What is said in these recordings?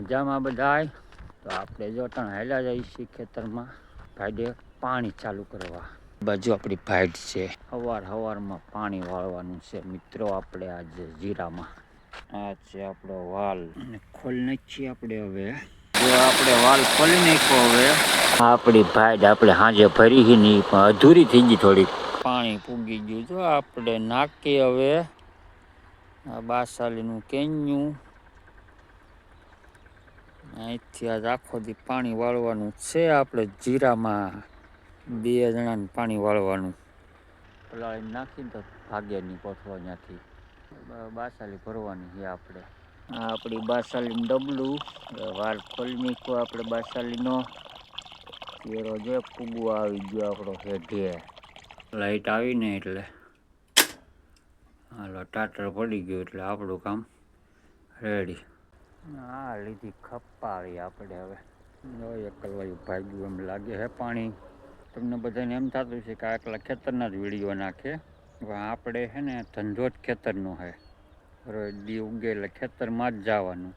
મજામાં બધાય. તો આપણે જો ત્રણ હેલા જઈશું ખેતરમાં ભાઈ પાણી ચાલુ કરવા. બાજુ આપણી ભાઈટ છે, સવારમાં પાણી વાળવાનું છે મિત્રો. આપણે આજે જીરામાં આ છે આપણો વાલ અને ખોલ નાખીએ આપણે. હવે જો આપણે વાલ ખોલી નાખ્યો. હવે આપણી ભાઈટ આપણે સાંજે ભરી નહીં પણ અધૂરી થઈ ગઈ થોડીક. પાણી પૂગી ગયું જો આપણે નાખીએ. હવે આ બાસાલીનું કેન્યું અહીંથી આજ આખો દી પાણી વાળવાનું છે આપણે જીરામાં. 2 જણાને પાણી વાળવાનું. પલાળી નાખીને તો ભાગ્ય નહીં કોઠવા ત્યાંથી. બાસાલી ભરવાની છે આપણે. આ આપણી બાસાલીનું ડબલું. વાલ ખોલી નાખ્યો આપણે બાસાલીનો. કેરો જે ફૂગવો આવી ગયો આપણો હેઠે. લાઈટ આવીને એટલે હાલો ટાટર પડી ગયું એટલે આપણું કામ રેડી. હા લીધી ખપાવી આપણે. હવે એકલવાયું ભાગ્યું એમ લાગે હે પાણી. તમને બધાને એમ થતું છે કે આટલા ખેતરના જ વિડીયો નાખે, પણ આપણે છે ને ધંધો જ ખેતરનો છે. રોજ દી ઉગે એટલે ખેતરમાં જ જવાનું.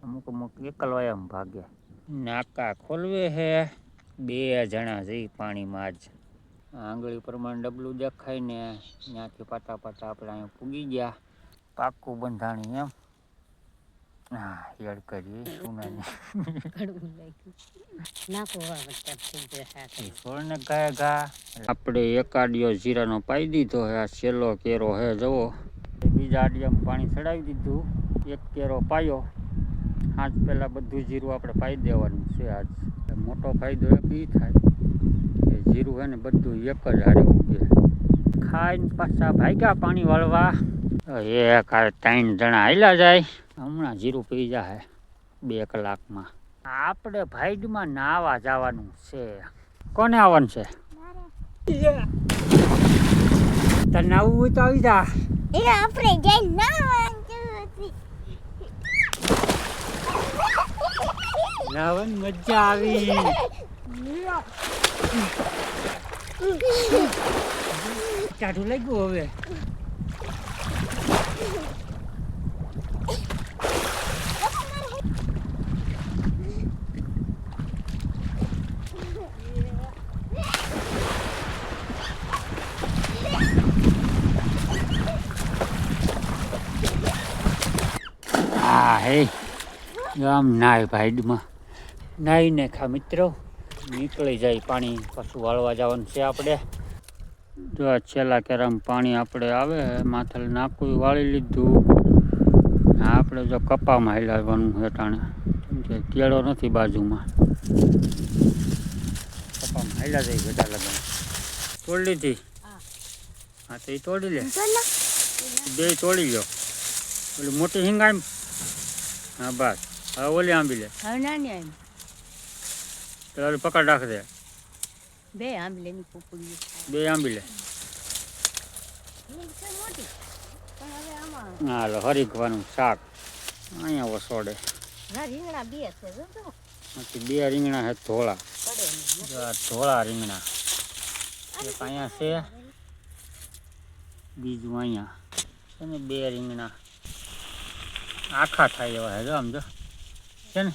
અમુક એકલવાયામાં ભાગે. નાકા ખોલવે છે 2 જણા જઈ પાણીમાં. જ આંગળી પ્રમાણે ડબલું દેખાય ને ત્યાંથી પાટા આપણે અહીંયા પૂગી ગયા. પાકું બંધાણી એમ. હા યાર કરીએ શું ને ગાય ઘા. આપણે એક આડિયો જીરાનો પાઈ દીધો હે. આ છેલ્લો કેરો હે જવો. બીજા આડિયામાં પાણી ચડાવી દીધું. એક કેરો પાયો. આજ પહેલા બધું જીરું આપણે પાઈ દેવાનું છે. આજ મોટો ફાયદો એક એ થાય કે જીરું હે ને બધું એક જ હારે ઉગે. ખાઈને પાછા ભાગ્યા પાણી વાળવા. એક 3 જણા હાલ્યા જાય. હમણાં જીરું પી જાય 2 કલાકમાં. આપણે ભાઈડમાં નાવા જવાનું છે. કોને આવવાનું છે? તને નાવું હોય તો આવી જા. આપણે નાવાની મજા આવી. ટાઢું લાગ્યું હવે. હા હે આમ નાય ભાઈડમાં નાહીને ખા મિત્રો. નીકળી જાય પાણી પાછું વાળવા જવાનું છે આપણે. જો આ છેલ્લા કેરામાં પાણી આપણે આવે માથે નાખું વાળી લીધું. આપણે જો કપામાં હિલાવવાનું હેઠાણે કેમ કે કેળો નથી બાજુમાં. કપામાં હિલા જાય બધા લગન. તોડી લીધી? હા તો એ તોડી લે. 2 તોડી લો. ઓલી મોટી હિંગાઈ. હા બસ હવે ઓલી આંબી લે. હવે નાની આવી પેલા પકડ રાખ દે. 2 આંબી લેની પોપડી. 2 આંબી લે. હાલો હરીખવાનું શાક અહીંયા વસોડે. રીંગણા 2 છે જો. 2 રીંગણા છે ધોળા. ધોળા રીંગણા એક અહીંયા છે, બીજું અહીંયા છે ને. 2 રીંગણા આખા થાય એવા હે જો આમ જો છે ને.